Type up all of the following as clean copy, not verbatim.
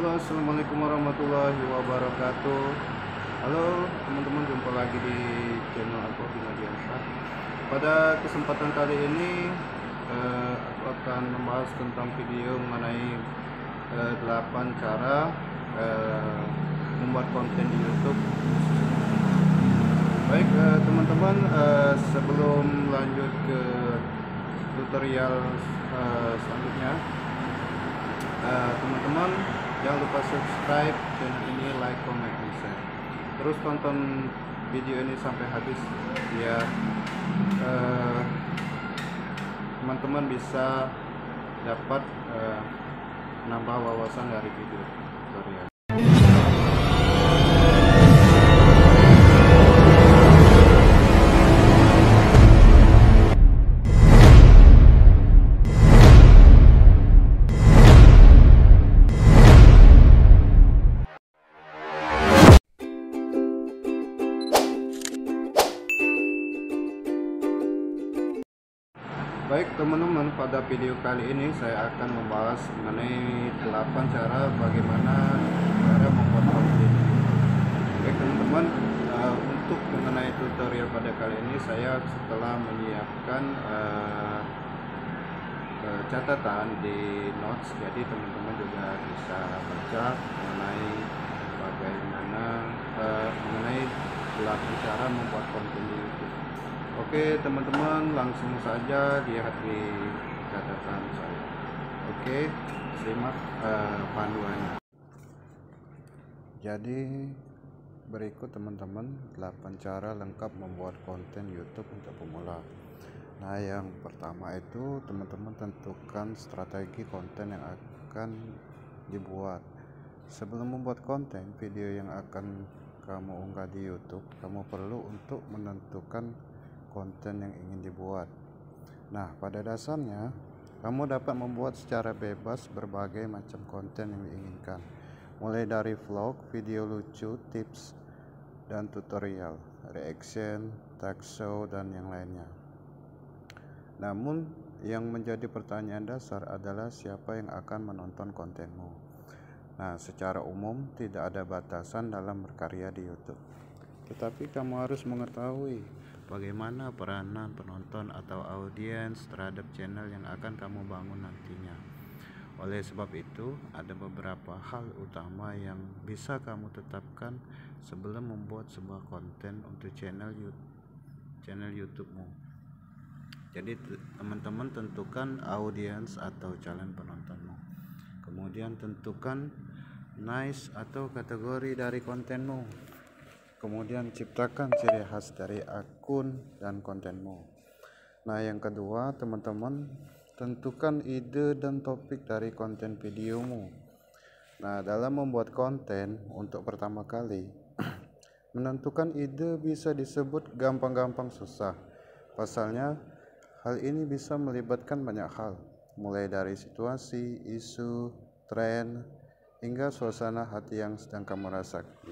Halo, assalamualaikum warahmatullahi wabarakatuh. Halo teman-teman, jumpa lagi di channel aku Dinadiansa. Pada kesempatan kali ini aku akan membahas tentang video mengenai 8 cara membuat konten di YouTube. Baik teman-teman, sebelum lanjut ke tutorial selanjutnya, teman-teman jangan lupa subscribe channel ini, like, comment, dan share. Terus tonton video ini sampai habis biar teman-teman bisa dapat menambah wawasan dari video tutorial. Baik teman-teman, pada video kali ini saya akan membahas mengenai 8 cara bagaimana cara membuat konten. Baik teman-teman, untuk mengenai tutorial pada kali ini saya setelah menyiapkan catatan di notes, jadi teman-teman juga bisa baca mengenai bagaimana mengenai 8 cara membuat konten di YouTube. Oke teman-teman, langsung saja lihat di catatan saya. Oke, simak panduannya. Jadi berikut teman-teman 8 cara lengkap membuat konten YouTube untuk pemula. Nah, yang pertama itu teman-teman tentukan strategi konten yang akan dibuat. Sebelum membuat konten video yang akan kamu unggah di YouTube, kamu perlu untuk menentukan konten yang ingin dibuat. Nah, pada dasarnya kamu dapat membuat secara bebas berbagai macam konten yang diinginkan, mulai dari vlog, video lucu, tips dan tutorial, reaction, talk show dan yang lainnya. Namun yang menjadi pertanyaan dasar adalah siapa yang akan menonton kontenmu. Nah, secara umum tidak ada batasan dalam berkarya di YouTube, tetapi kamu harus mengetahui bagaimana peranan penonton atau audiens terhadap channel yang akan kamu bangun nantinya. Oleh sebab itu, ada beberapa hal utama yang bisa kamu tetapkan sebelum membuat sebuah konten untuk channel YouTube-mu. Jadi teman-teman tentukan audiens atau calon penontonmu. Kemudian tentukan niche atau kategori dari kontenmu. Kemudian ciptakan ciri khas dari akun dan kontenmu. Nah, yang kedua teman-teman, tentukan ide dan topik dari konten videomu. Nah, dalam membuat konten untuk pertama kali menentukan ide bisa disebut gampang-gampang susah. Pasalnya hal ini bisa melibatkan banyak hal, mulai dari situasi, isu, tren, hingga suasana hati yang sedang kamu rasakan.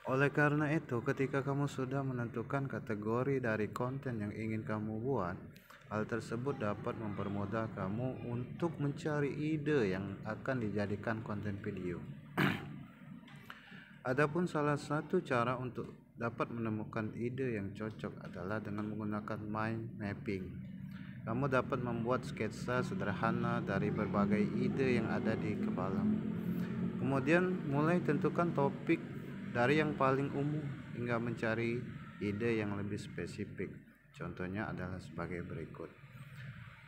Oleh karena itu, ketika kamu sudah menentukan kategori dari konten yang ingin kamu buat, hal tersebut dapat mempermudah kamu untuk mencari ide yang akan dijadikan konten video. Adapun salah satu cara untuk dapat menemukan ide yang cocok adalah dengan menggunakan mind mapping. Kamu dapat membuat sketsa sederhana dari berbagai ide yang ada di kepala. Kemudian mulai tentukan topik dari yang paling umum hingga mencari ide yang lebih spesifik. Contohnya adalah sebagai berikut.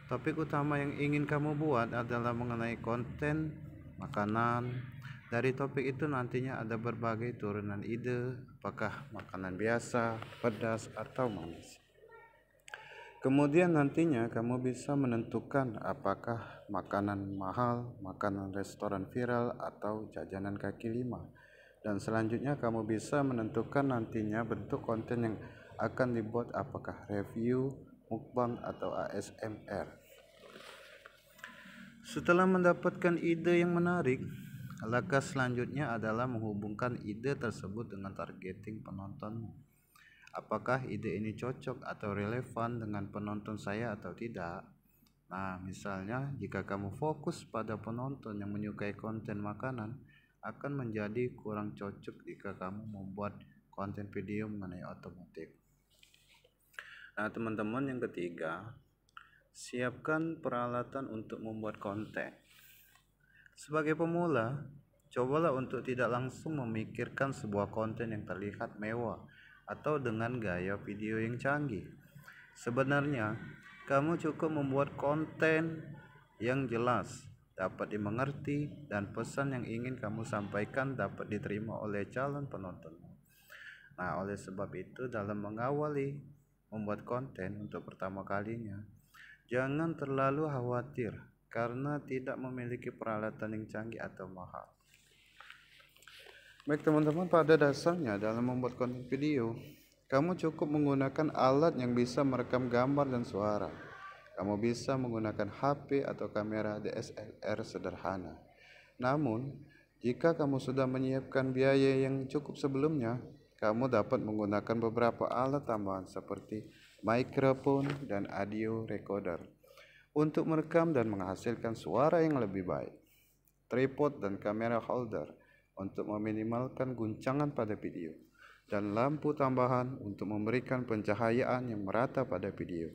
Topik utama yang ingin kamu buat adalah mengenai konten makanan. Dari topik itu nantinya ada berbagai turunan ide, apakah makanan biasa, pedas, atau manis. Kemudian nantinya kamu bisa menentukan apakah makanan mahal, makanan restoran viral, atau jajanan kaki lima. Dan selanjutnya kamu bisa menentukan nantinya bentuk konten yang akan dibuat, apakah review, mukbang, atau ASMR. Setelah mendapatkan ide yang menarik, langkah selanjutnya adalah menghubungkan ide tersebut dengan targeting penontonmu. Apakah ide ini cocok atau relevan dengan penonton saya atau tidak? Nah, misalnya jika kamu fokus pada penonton yang menyukai konten makanan, akan menjadi kurang cocok jika kamu membuat konten video mengenai otomotif. Nah, teman-teman, yang ketiga, siapkan peralatan untuk membuat konten. Sebagai pemula, cobalah untuk tidak langsung memikirkan sebuah konten yang terlihat mewah atau dengan gaya video yang canggih. Sebenarnya, kamu cukup membuat konten yang jelas, dapat dimengerti, dan pesan yang ingin kamu sampaikan dapat diterima oleh calon penonton. Nah, oleh sebab itu, dalam mengawali membuat konten untuk pertama kalinya, jangan terlalu khawatir karena tidak memiliki peralatan yang canggih atau mahal. Baik teman-teman, pada dasarnya dalam membuat konten video, kamu cukup menggunakan alat yang bisa merekam gambar dan suara. Kamu bisa menggunakan HP atau kamera DSLR sederhana. Namun, jika kamu sudah menyiapkan biaya yang cukup sebelumnya, kamu dapat menggunakan beberapa alat tambahan seperti mikrofon dan audio recorder untuk merekam dan menghasilkan suara yang lebih baik. Tripod dan kamera holder untuk meminimalkan guncangan pada video, dan lampu tambahan untuk memberikan pencahayaan yang merata pada video.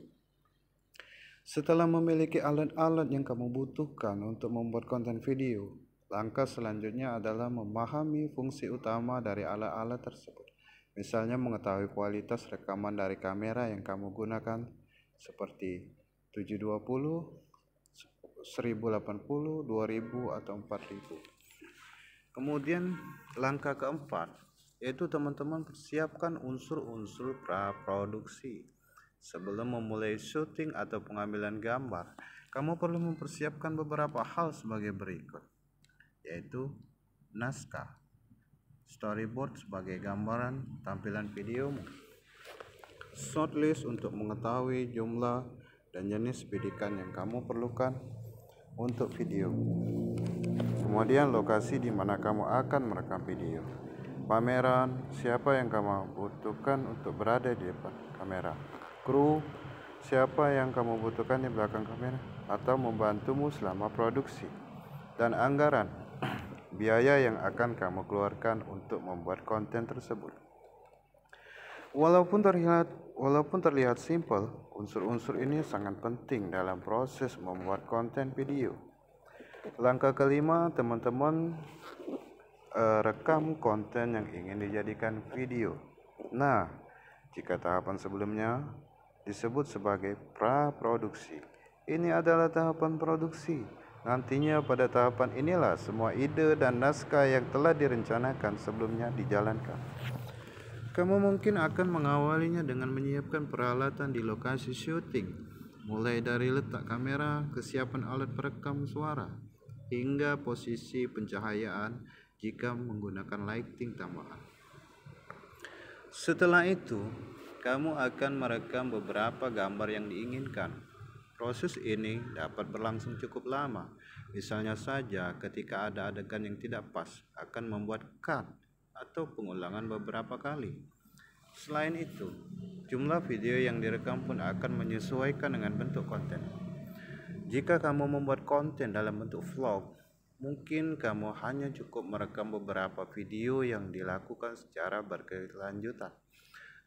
Setelah memiliki alat-alat yang kamu butuhkan untuk membuat konten video, langkah selanjutnya adalah memahami fungsi utama dari alat-alat tersebut. Misalnya mengetahui kualitas rekaman dari kamera yang kamu gunakan seperti 720, 1080, 2000 atau 4000. Kemudian langkah keempat yaitu teman-teman persiapkan unsur-unsur praproduksi. Sebelum memulai syuting atau pengambilan gambar, kamu perlu mempersiapkan beberapa hal sebagai berikut, yaitu naskah, storyboard sebagai gambaran tampilan videomu, shortlist untuk mengetahui jumlah dan jenis bidikan yang kamu perlukan untuk video. Kemudian lokasi di mana kamu akan merekam video. Pameran, siapa yang kamu butuhkan untuk berada di depan kamera. Kru, siapa yang kamu butuhkan di belakang kamera atau membantumu selama produksi. Dan anggaran, biaya yang akan kamu keluarkan untuk membuat konten tersebut. Walaupun terlihat simpel, unsur-unsur ini sangat penting dalam proses membuat konten video. Langkah kelima, teman-teman, rekam konten yang ingin dijadikan video. Nah, jika tahapan sebelumnya disebut sebagai praproduksi, ini adalah tahapan produksi. Nantinya pada tahapan inilah semua ide dan naskah yang telah direncanakan sebelumnya dijalankan. Kamu mungkin akan mengawalinya dengan menyiapkan peralatan di lokasi syuting, mulai dari letak kamera, kesiapan alat perekam suara, hingga posisi pencahayaan jika menggunakan lighting tambahan. Setelah itu, kamu akan merekam beberapa gambar yang diinginkan. Proses ini dapat berlangsung cukup lama. Misalnya saja ketika ada adegan yang tidak pas, akan membuat cut atau pengulangan beberapa kali. Selain itu, jumlah video yang direkam pun akan menyesuaikan dengan bentuk konten. Jika kamu membuat konten dalam bentuk vlog, mungkin kamu hanya cukup merekam beberapa video yang dilakukan secara berkelanjutan.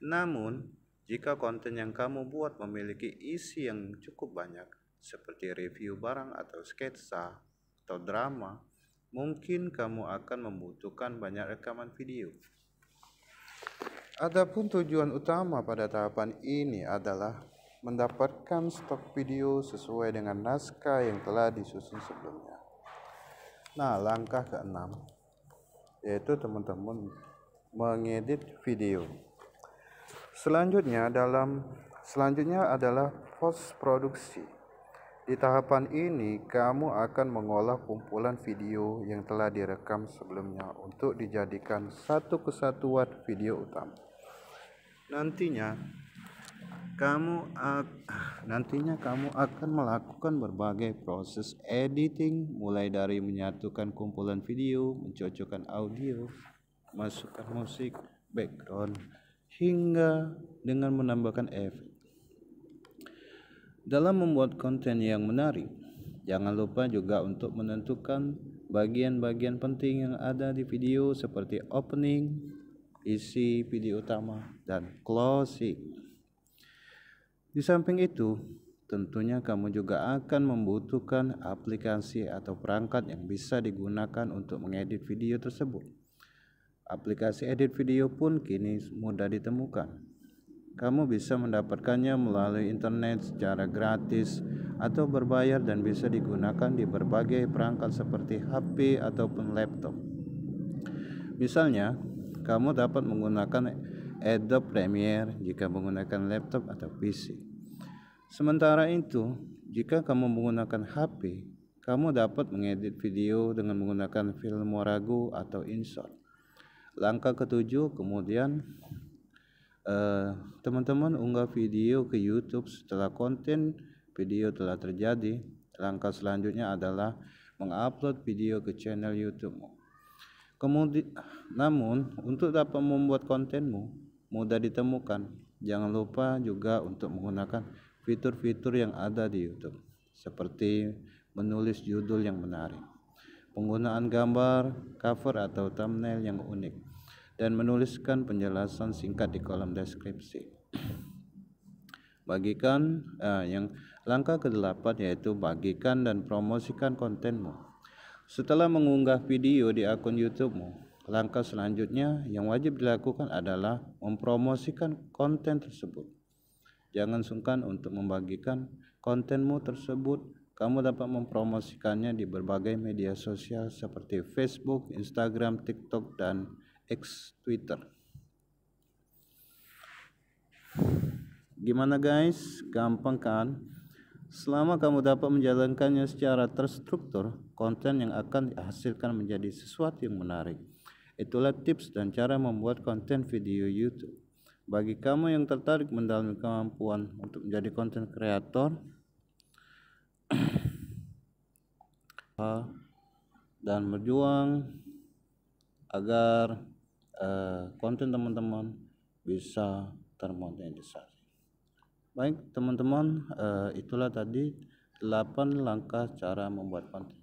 Namun, jika konten yang kamu buat memiliki isi yang cukup banyak, seperti review barang atau sketsa atau drama, mungkin kamu akan membutuhkan banyak rekaman video. Adapun tujuan utama pada tahapan ini adalah mendapatkan stok video sesuai dengan naskah yang telah disusun sebelumnya. Nah, langkah keenam yaitu teman-teman mengedit video. Selanjutnya adalah post produksi. Di tahapan ini kamu akan mengolah kumpulan video yang telah direkam sebelumnya untuk dijadikan satu kesatuan video utama. Nantinya kamu akan melakukan berbagai proses editing, mulai dari menyatukan kumpulan video, mencocokkan audio, masukkan musik, background, hingga dengan menambahkan efek. Dalam membuat konten yang menarik, jangan lupa juga untuk menentukan bagian-bagian penting yang ada di video seperti opening, isi video utama, dan closing. Di samping itu, tentunya kamu juga akan membutuhkan aplikasi atau perangkat yang bisa digunakan untuk mengedit video tersebut. Aplikasi edit video pun kini mudah ditemukan. Kamu bisa mendapatkannya melalui internet secara gratis atau berbayar dan bisa digunakan di berbagai perangkat seperti HP ataupun laptop. Misalnya, kamu dapat menggunakan Adobe Premiere jika menggunakan laptop atau PC. Sementara itu, jika kamu menggunakan HP, kamu dapat mengedit video dengan menggunakan Filmora atau InShot. Langkah ketujuh, kemudian teman-teman unggah video ke YouTube setelah konten video telah terjadi. Langkah selanjutnya adalah mengupload video ke channel YouTube. Namun untuk dapat membuat kontenmu mudah ditemukan, jangan lupa juga untuk menggunakan fitur-fitur yang ada di YouTube, seperti menulis judul yang menarik, penggunaan gambar, cover atau thumbnail yang unik, dan menuliskan penjelasan singkat di kolom deskripsi. Langkah ke-8 yaitu bagikan dan promosikan kontenmu. Setelah mengunggah video di akun YouTubemu, langkah selanjutnya yang wajib dilakukan adalah mempromosikan konten tersebut. Jangan sungkan untuk membagikan kontenmu tersebut. Kamu dapat mempromosikannya di berbagai media sosial seperti Facebook, Instagram, TikTok, dan X Twitter. Gimana guys? Gampang kan? Selama kamu dapat menjalankannya secara terstruktur, konten yang akan dihasilkan menjadi sesuatu yang menarik. Itulah tips dan cara membuat konten video YouTube. Bagi kamu yang tertarik mendalami kemampuan untuk menjadi konten kreator dan berjuang agar konten teman-teman bisa termonetisasi. Baik teman-teman, itulah tadi 8 langkah cara membuat konten.